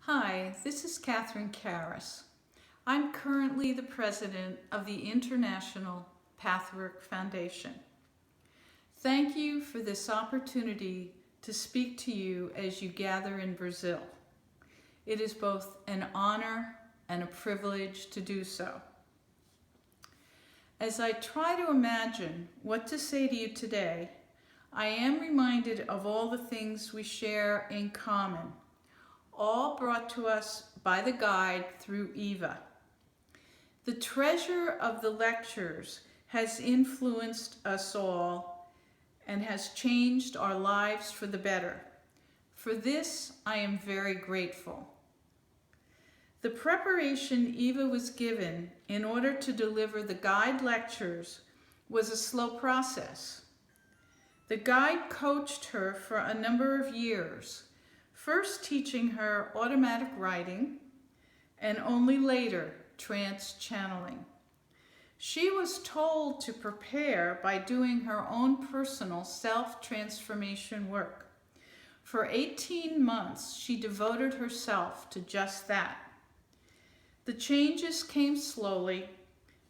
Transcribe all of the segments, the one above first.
Hi, this is Catherine Karras. I'm currently the president of the International Pathwork Foundation. Thank you for this opportunity to speak to you as you gather in Brazil. It is both an honor and a privilege to do so. As I try to imagine what to say to you today, I am reminded of all the things we share in common, all brought to us by the guide through Eva. The treasure of the lectures has influenced us all and has changed our lives for the better. For this, I am very grateful. The preparation Eva was given in order to deliver the guide lectures was a slow process. The guide coached her for a number of years, first teaching her automatic writing and only later trance channeling. She was told to prepare by doing her own personal self-transformation work. For 18 months, she devoted herself to just that. The changes came slowly,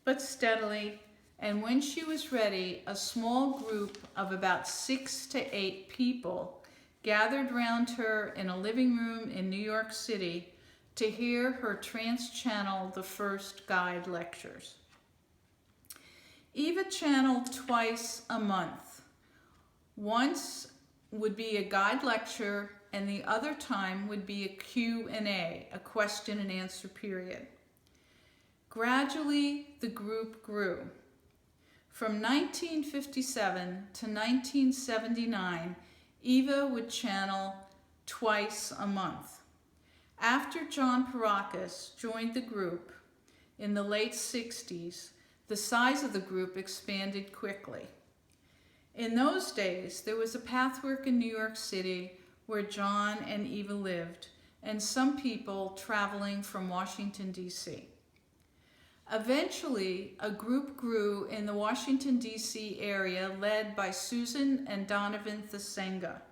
but steadily, and when she was ready, a small group of about 6 to 8 people gathered round her in a living room in New York City to hear her trance channel the first guide lectures. Eva channeled twice a month. Once would be a guide lecture, and the other time would be a Q&A, a question and answer period. Gradually, the group grew. From 1957 to 1979, Eva would channel twice a month. After John Paracas joined the group in the late 60s, the size of the group expanded quickly. In those days, there was a pathwork in New York City where John and Eva lived, and some people traveling from Washington, D.C. Eventually, a group grew in the Washington, D.C. area led by Susan and Donovan Thasenga.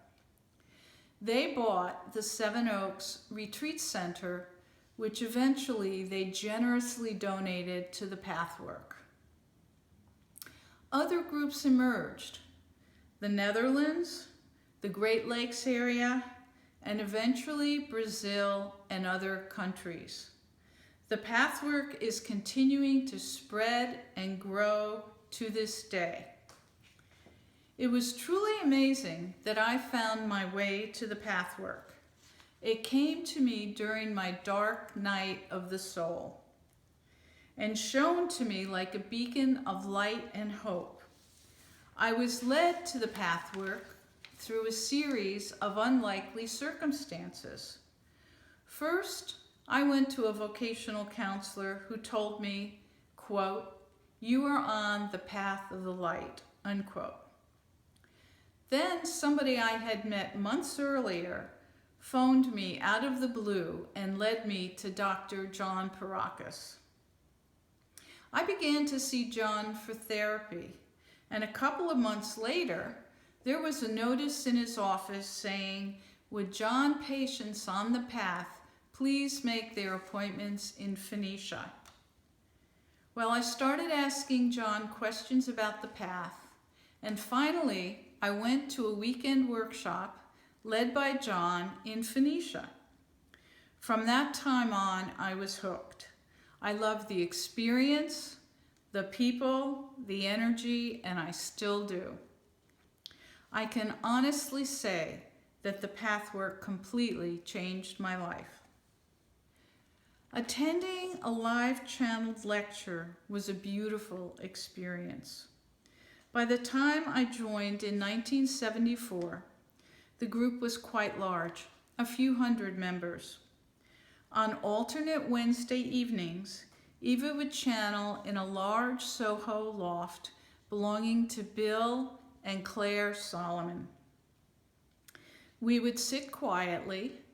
They bought the Seven Oaks Retreat Center, which eventually they generously donated to the Pathwork. Other groups emerged: the Netherlands, the Great Lakes area, and eventually Brazil and other countries. The Pathwork is continuing to spread and grow to this day. It was truly amazing that I found my way to the Pathwork. It came to me during my dark night of the soul and shone to me like a beacon of light and hope. I was led to the Pathwork through a series of unlikely circumstances. First, I went to a vocational counselor who told me, quote, "You are on the path of the light," unquote. Then somebody I had met months earlier phoned me out of the blue and led me to Dr. John Paracas. I began to see John for therapy, and a couple of months later, there was a notice in his office saying, "Would John patients on the path please make their appointments in Phoenicia?" Well, I started asking John questions about the path, and finally I went to a weekend workshop led by John in Phoenicia. From that time on, I was hooked. I loved the experience, the people, the energy, and I still do. I can honestly say that the Pathwork completely changed my life. Attending a live channeled lecture was a beautiful experience. By the time I joined in 1974, the group was quite large, a few hundred members. On alternate Wednesday evenings, Eva would channel in a large Soho loft belonging to Bill and Claire Solomon. We would sit quietly.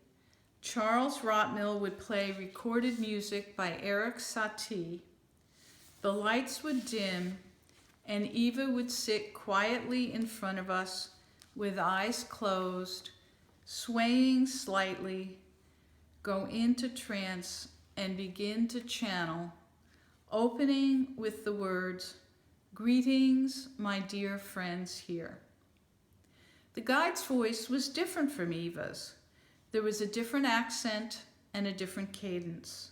Charles Rotmill would play recorded music by Eric Satie. The lights would dim, and Eva would sit quietly in front of us with eyes closed, swaying slightly, go into trance and begin to channel, opening with the words, "Greetings, my dear friends here." The guide's voice was different from Eva's. There was a different accent and a different cadence.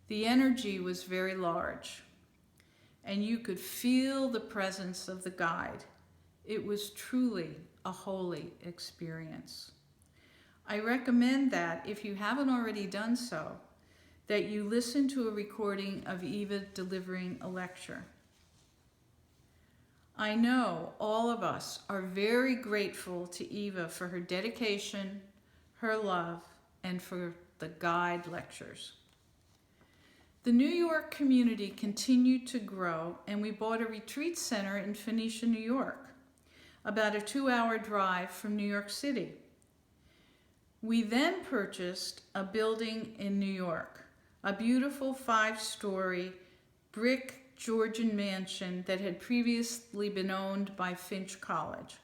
The energy was very large, and you could feel the presence of the guide. It was truly a holy experience. I recommend that, if you haven't already done so, that you listen to a recording of Eva delivering a lecture. I know all of us are very grateful to Eva for her dedication, her love, and for the guide lectures. The New York community continued to grow, and we bought a retreat center in Phoenicia, New York, about a 2-hour drive from New York City. We then purchased a building in New York, a beautiful 5-story brick Georgian mansion that had previously been owned by Finch College.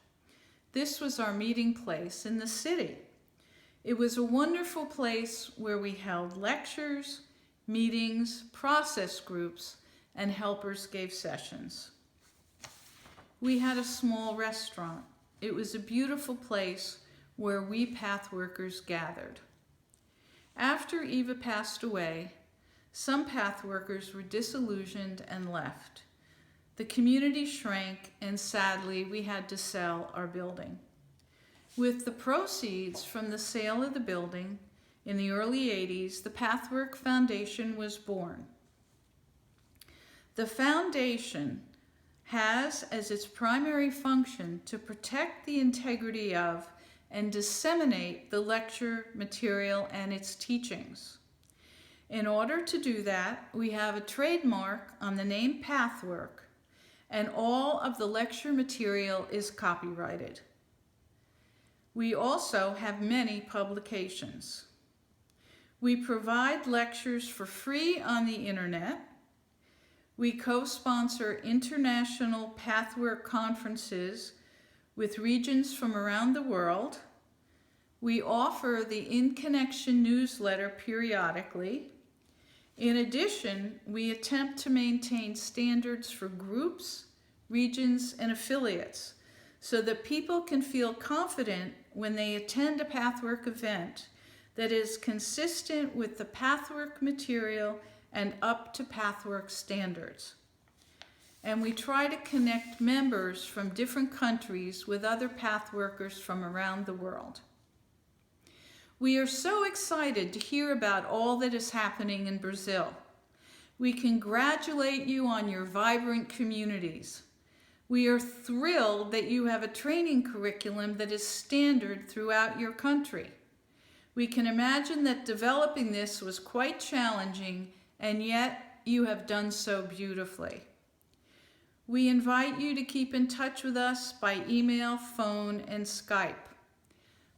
This was our meeting place in the city. It was a wonderful place where we held lectures, meetings, process groups, and helpers gave sessions. We had a small restaurant. It was a beautiful place where we path workers gathered. After Eva passed away, some path workers were disillusioned and left. The community shrank, and sadly, we had to sell our building. With the proceeds from the sale of the building in the early 80s, the Pathwork Foundation was born. The foundation has as its primary function to protect the integrity of and disseminate the lecture material and its teachings. In order to do that, we have a trademark on the name Pathwork, and all of the lecture material is copyrighted. We also have many publications. We provide lectures for free on the internet. We co-sponsor international Pathwork conferences with regions from around the world. We offer the In Connection newsletter periodically. In addition, we attempt to maintain standards for groups, regions, and affiliates so that people can feel confident when they attend a Pathwork event that is consistent with the Pathwork material and up to Pathwork standards. And we try to connect members from different countries with other Pathworkers from around the world. We are so excited to hear about all that is happening in Brazil. We congratulate you on your vibrant communities. We are thrilled that you have a training curriculum that is standard throughout your country. We can imagine that developing this was quite challenging, and yet you have done so beautifully. We invite you to keep in touch with us by email, phone, and Skype.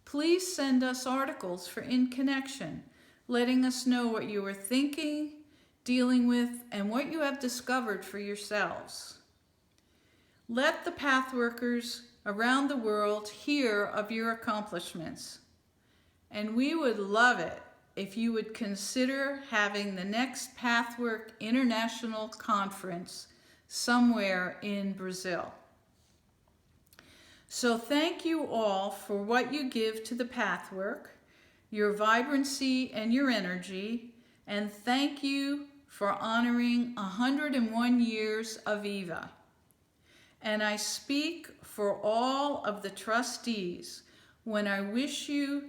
Please send us articles for In Connection, letting us know what you are thinking, dealing with, and what you have discovered for yourselves. Let the Pathworkers around the world hear of your accomplishments. And we would love it if you would consider having the next Pathwork International Conference somewhere in Brazil. So thank you all for what you give to the Pathwork, your vibrancy and your energy, and thank you for honoring 101 years of Eva. And I speak for all of the trustees when I wish you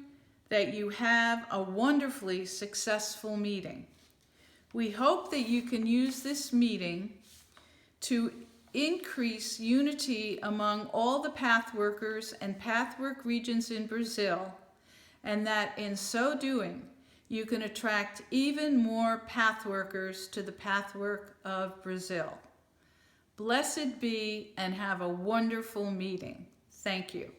that you have a wonderfully successful meeting. We hope that you can use this meeting to increase unity among all the Pathworkers and Pathwork regions in Brazil, and that in so doing, you can attract even more Pathworkers to the Pathwork of Brazil. Blessed be, and have a wonderful meeting. Thank you.